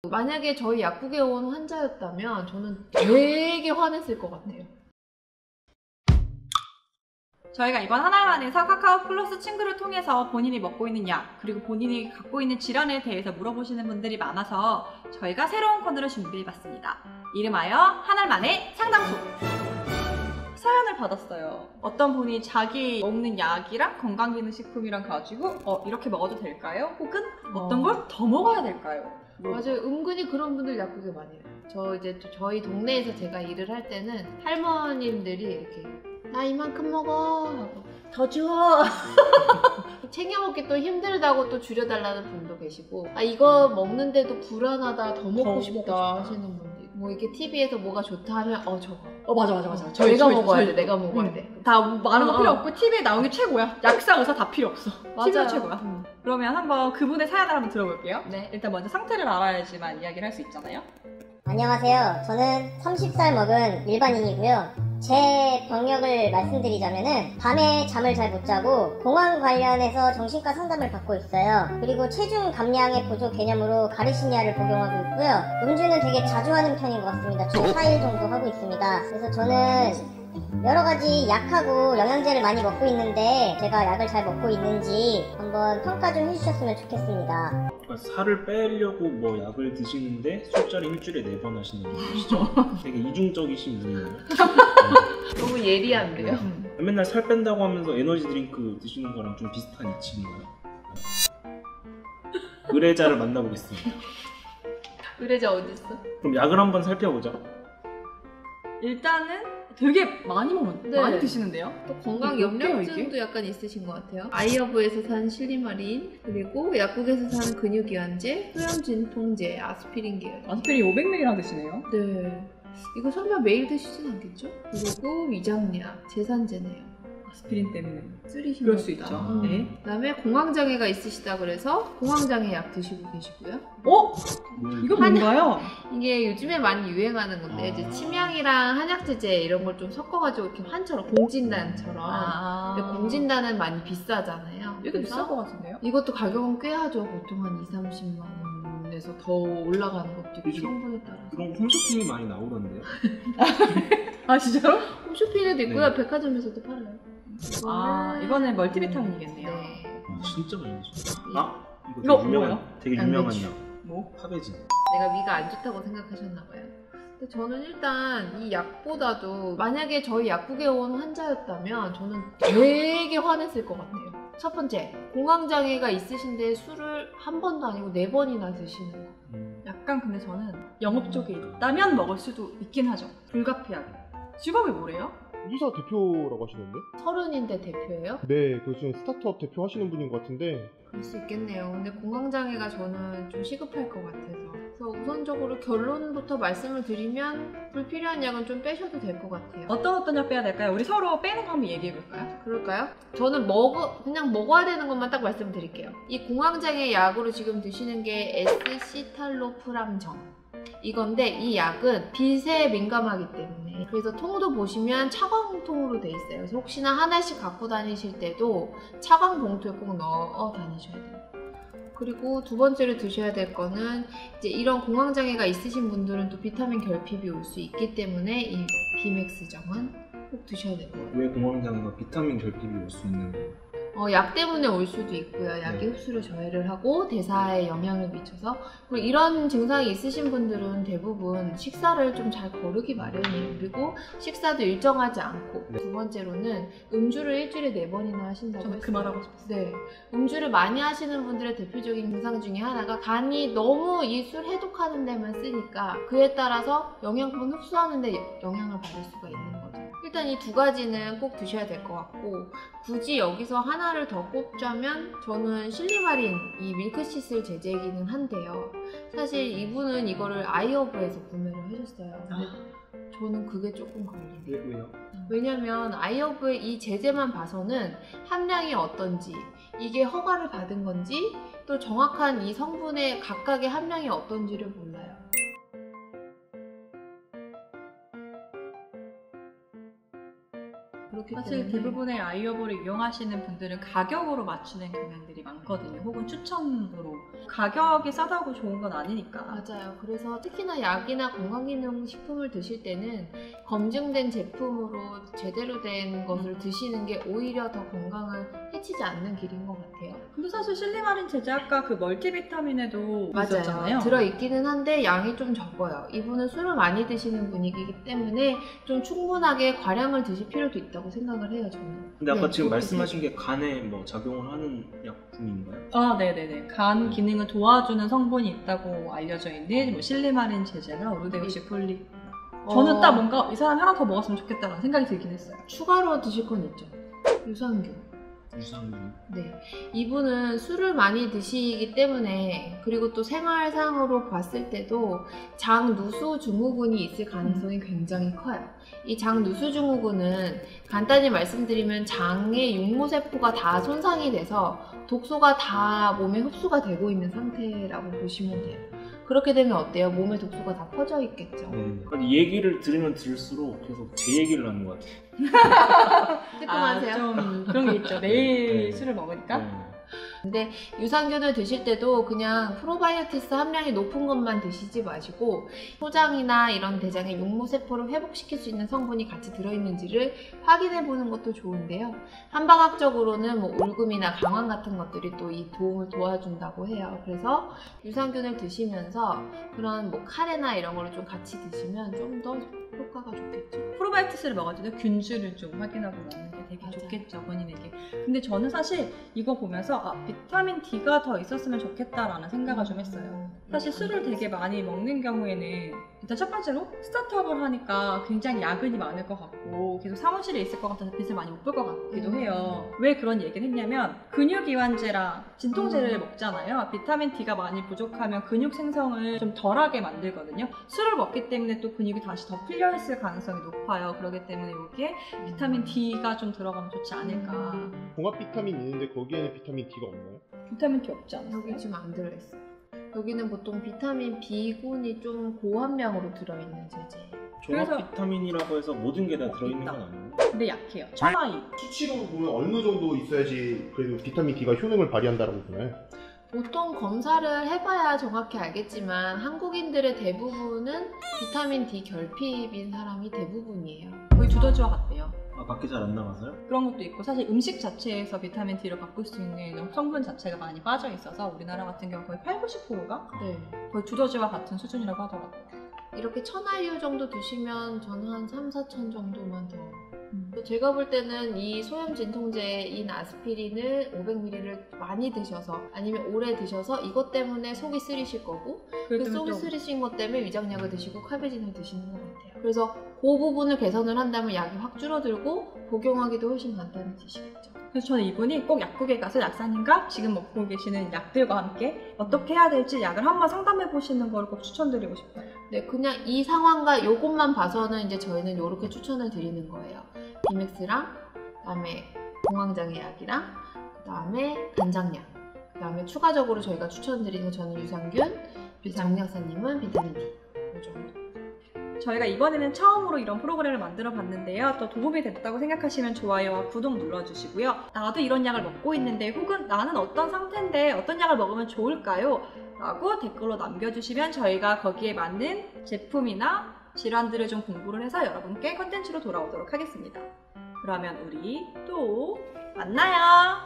만약에 저희 약국에 온 환자였다면 저는 되게 화냈을 것 같아요. 저희가 이번 한 알만에서 카카오 플러스 친구를 통해서 본인이 먹고 있는 약, 그리고 본인이 갖고 있는 질환에 대해서 물어보시는 분들이 많아서 저희가 새로운 코너를 준비해봤습니다. 이름하여 한 알만의 상담소! 사연을 받았어요. 어떤 분이 자기 먹는 약이랑 건강기능식품이랑 가지고 이렇게 먹어도 될까요? 혹은 어떤 걸 더 먹어야 될까요? 맞아요. 은근히 그런 분들 약국에 많이 해요. 저희 동네에서 제가 일을 할 때는 할머님들이 이렇게 나 이만큼 먹어 하고 더 줘. 챙겨 먹기 또 힘들다고 또 줄여달라는 분도 계시고 이거 먹는데도 불안하다 더 먹고 싶다 하시는 분들 뭐 이렇게 TV에서 뭐가 좋다 하면 저거 맞아. 내가 먹어야 돼. 내가 먹어야 돼. 다 많은 거 필요 없고 TV에 나온 게 최고야. 약사 의사 다 필요 없어. TV가 최고야. 그러면 한번 그분의 사연을 한번 들어볼게요. 네. 일단 먼저 상태를 알아야지만 이야기를 할 수 있잖아요. 안녕하세요. 저는 30살 먹은 일반인이고요. 제 병력을 말씀드리자면은 밤에 잠을 잘 못 자고 공황 관련해서 정신과 상담을 받고 있어요. 그리고 체중 감량의 보조 개념으로 가르시니아를 복용하고 있고요. 음주는 되게 자주 하는 편인 것 같습니다. 주 4일 정도 하고 있습니다. 그래서 저는 여러 가지 약하고 영양제를 많이 먹고 있는데 제가 약을 잘 먹고 있는지 한번 평가 좀 해주셨으면 좋겠습니다. 살을 빼려고 뭐 약을 드시는데 술자리 일주일에 4번 하시는 분이시죠? 되게 이중적이신 분이에요. 너무 예리한데요? 맨날 살 뺀다고 하면서 에너지 드링크 드시는 거랑 좀 비슷한 이치인가요? 의뢰자를 만나보겠습니다. 의뢰자 어딨어? 그럼 약을 한번 살펴보자. 일단은 되게 많이 많이 드시는데요? 또 건강 염려증도 약간 있으신 것 같아요. 아이허브에서 산 실리마린, 그리고 약국에서 사는 근육이완제, 소염 진통제, 아스피린 계열. 아스피린 500mg나 드시네요? 네. 이거 설마 매일 드시진 않겠죠? 그리고 위장약, 제산제네요. 아스피린 때문에 쓰리신 그럴 수 있죠. 네. 그다음에 공황장애가 있으시다 그래서 공황장애 약 드시고 계시고요. 이거 뭔가요? 이게 요즘에 많이 유행하는 건데 이제 침향이랑 한약재제 이런 걸 좀 섞어가지고 이렇게 환처럼 공진단처럼. 근데 공진단은 많이 비싸잖아요. 이거 비쌀 것 같은데요? 이것도 가격은 꽤 하죠. 보통 한 2~30만 원에서 더 올라가는 것도 있고 성분에 따라서. 그런 홈쇼핑이 많이 나오던데요? 아 진짜로? 홈쇼핑에도 있고요. 네. 백화점에서도 팔아요. 이거는 멀티비타민이겠네요. 네. 진짜 많이 드시네. 이거 되게 유명한, 뭐예요? 되게 유명한 양배추. 약. 뭐? 파베진. 내가 위가 안 좋다고 생각하셨나봐요. 근데 저는 일단 이 약보다도 만약에 저희 약국에 온 환자였다면 저는 되게 화냈을 것 같아요. 첫 번째, 공황장애가 있으신데 술을 한 번도 아니고 4번이나 드시는 거. 약간 근데 저는 영업 쪽에 있다면 먹을 수도 있긴 하죠. 불가피하게. 직업이 뭐래요? 회사 대표라고 하시던데? 30인데 대표예요? 네, 그 지금 스타트업 대표 하시는 분인 것 같은데. 그럴 수 있겠네요. 근데 공황장애가 저는 좀 시급할 것 같아서. 그래서 우선적으로 결론부터 말씀을 드리면 불필요한 약은 좀 빼셔도 될 것 같아요. 어떤 약 빼야 될까요? 우리 서로 빼는 거 한번 얘기해볼까요? 그럴까요? 저는 그냥 먹어야 되는 것만 딱 말씀드릴게요. 이 공황장애 약으로 지금 드시는 게 에스시탈로프람정. 이건데 이 약은 빛에 민감하기 때문에 그래서 통도 보시면 차광통으로 돼 있어요. 그래서 혹시나 하나씩 갖고 다니실 때도 차광 봉투에 꼭 넣어 다니셔야 돼요. 그리고 두 번째로 드셔야 될 거는 이제 이런 공황장애가 있으신 분들은 또 비타민 결핍이 올 수 있기 때문에 이 비맥스정은 꼭 드셔야 되고요. 왜 공황장애가 비타민 결핍이 올 수 있는 거예요? 약 때문에 올 수도 있고요. 약이 흡수를 저해를 하고 대사에 영향을 미쳐서. 그리고 이런 증상이 있으신 분들은 대부분 식사를 좀 잘 거르기 마련이에요. 그리고 식사도 일정하지 않고. 두 번째로는 음주를 일주일에 4번이나 하신다고 저는 했어요. 그 말하고 싶었어요. 네. 음주를 많이 하시는 분들의 대표적인 증상 중에 하나가 간이 너무 이 술 해독하는 데만 쓰니까 그에 따라서 영양분 흡수하는 데 영향을 받을 수가 있는 거죠. 일단 이 두 가지는 꼭 드셔야 될 것 같고, 굳이 여기서 하나를 더 꼽자면 저는 실리마린 이 밀크시슬 제제기는 한데요. 사실 이분은 이거를 아이허브에서 구매를 하셨어요. 근데 저는 그게 조금 걸리네요. 왜요? 왜냐면 아이허브의 이 제제만 봐서는 함량이 어떤지, 이게 허가를 받은 건지, 또 정확한 이 성분의 각각의 함량이 어떤지를 몰라요. 그렇기 사실 때문에 대부분의 아이어버를 이용하시는 분들은 가격으로 맞추는 경향들이 많거든요. 혹은 추천으로. 가격이 싸다고 좋은 건 아니니까. 맞아요. 그래서 특히나 약이나 건강기능식품을 드실 때는 검증된 제품으로 제대로 된 것을 드시는 게 오히려 더 건강을 해치지 않는 길인 것 같아요. 근데 사실 실리마린 제제아까 그 멀티비타민에도 있었잖아요. 들어있기는 한데 양이 좀 적어요. 이분은 술을 많이 드시는 분이기 때문에 좀 충분하게 과량을 드실 필요도 있다고 생각을 해요, 저는. 근데 아까 네, 지금 그렇게 말씀하신 게 간에 뭐 작용을 하는 약품인가요? 아, 네네네. 간 기능을 도와주는 성분이 있다고 알려져 있는 뭐 실리마린 제제나 오르데오시폴리. 저는 딱 뭔가 이 사람이 하나 더 먹었으면 좋겠다는 생각이 들긴 했어요. 추가로 드실 건 있죠. 유산균. 유산균. 네, 이분은 술을 많이 드시기 때문에 그리고 또 생활상으로 봤을 때도 장누수 증후군이 있을 가능성이 굉장히 커요. 이 장누수 증후군은 간단히 말씀드리면 장의 육모세포가 다 손상이 돼서 독소가 다 몸에 흡수가 되고 있는 상태라고 보시면 돼요. 그렇게 되면 어때요? 몸에 독소가 다 퍼져 있겠죠. 이 얘기를 들으면 들을수록 계속 제 얘기를 하는 것 같아요. 뜨끔하세요? 좀 그런 게 있죠. 매일 네. 술을 먹으니까. 네. 근데 유산균을 드실 때도 그냥 프로바이오티스 함량이 높은 것만 드시지 마시고 소장이나 이런 대장의 육모세포를 회복시킬 수 있는 성분이 같이 들어있는지를 확인해 보는 것도 좋은데요. 한방학적으로는 뭐 울금이나 강황 같은 것들이 또 이 도움을 도와준다고 해요. 그래서 유산균을 드시면서 그런 뭐 카레나 이런 거를 좀 같이 드시면 좀 더 효과가 좋겠죠. 프로바이오티스를 먹을 때도 균주를 좀 확인하고 먹는 게 되게 맞아요. 좋겠죠, 본인에게. 근데 저는 사실 이거 보면서 비타민 D가 더 있었으면 좋겠다라는 생각을 좀 했어요. 사실 술을 되게 많이 먹는 경우에는 일단 첫 번째로 스타트업을 하니까 굉장히 야근이 많을 것 같고 계속 사무실에 있을 것 같아서 빛을 많이 못 볼 것 같기도 해요. 왜 그런 얘기를 했냐면 근육이완제랑 진통제를 먹잖아요. 비타민 D가 많이 부족하면 근육 생성을 좀 덜하게 만들거든요. 술을 먹기 때문에 또 근육이 다시 더 풀려있을 가능성이 높아요. 그렇기 때문에 여기에 비타민 D가 좀 들어가면 좋지 않을까. 종합 비타민 있는데 거기에는 비타민 D가 없나요? 비타민 D 없지 않아요? 여기 지금 안 들어있어요. 여기는 보통 비타민 B군이 좀 고함량으로 들어있는 제제예요. 종합 그래서- 비타민이라고 해서 모든 게 다 들어있는 있다. 건 아니에요. 근데 약해요. 천하이. 수치로 보면 어느 정도 있어야지 그래도 비타민 D가 효능을 발휘한다라고 보나요? 보통 검사를 해봐야 정확히 알겠지만 한국인들의 대부분은 비타민 D 결핍인 사람이 대부분이에요. 거의 두더지와 같대요. 아, 밖에 잘 안 나가서요? 그런 것도 있고 사실 음식 자체에서 비타민 D를 바꿀 수 있는 성분 자체가 많이 빠져 있어서 우리나라 같은 경우 거의 80~90%가 네. 거의 두더지와 같은 수준이라고 하더라고요. 이렇게 1000IU 정도 드시면 저는 한 3~4천 정도만 더. 제가 볼 때는 이 소염 진통제인 아스피린을 500ml를 많이 드셔서 아니면 오래 드셔서 이것 때문에 속이 쓰리실 거고 그 속이 쓰리신 것 때문에 위장약을 드시고 카베진을 드시는 것 같아요. 그래서 그 부분을 개선을 한다면 약이 확 줄어들고 복용하기도 훨씬 간단해지시겠죠. 그래서 저는 이분이 꼭 약국에 가서 약사님과 지금 먹고 계시는 약들과 함께 어떻게 해야 될지 약을 한번 상담해 보시는 걸 꼭 추천드리고 싶어요. 네, 그냥 이 상황과 요것만 봐서는 이제 저희는 이렇게 추천을 드리는 거예요. 비맥스랑 그다음에 공황장애 약이랑 그다음에 간장약 그다음에 추가적으로 저희가 추천드리는 건 저는 유산균, 정약사님은 비타민 D 이 정도. 저희가 이번에는 처음으로 이런 프로그램을 만들어 봤는데요. 또 도움이 됐다고 생각하시면 좋아요와 구독 눌러주시고요. 나도 이런 약을 먹고 있는데 혹은 나는 어떤 상태인데 어떤 약을 먹으면 좋을까요? 라고 댓글로 남겨주시면 저희가 거기에 맞는 제품이나 질환들을 좀 공부를 해서 여러분께 컨텐츠로 돌아오도록 하겠습니다. 그러면 우리 또 만나요.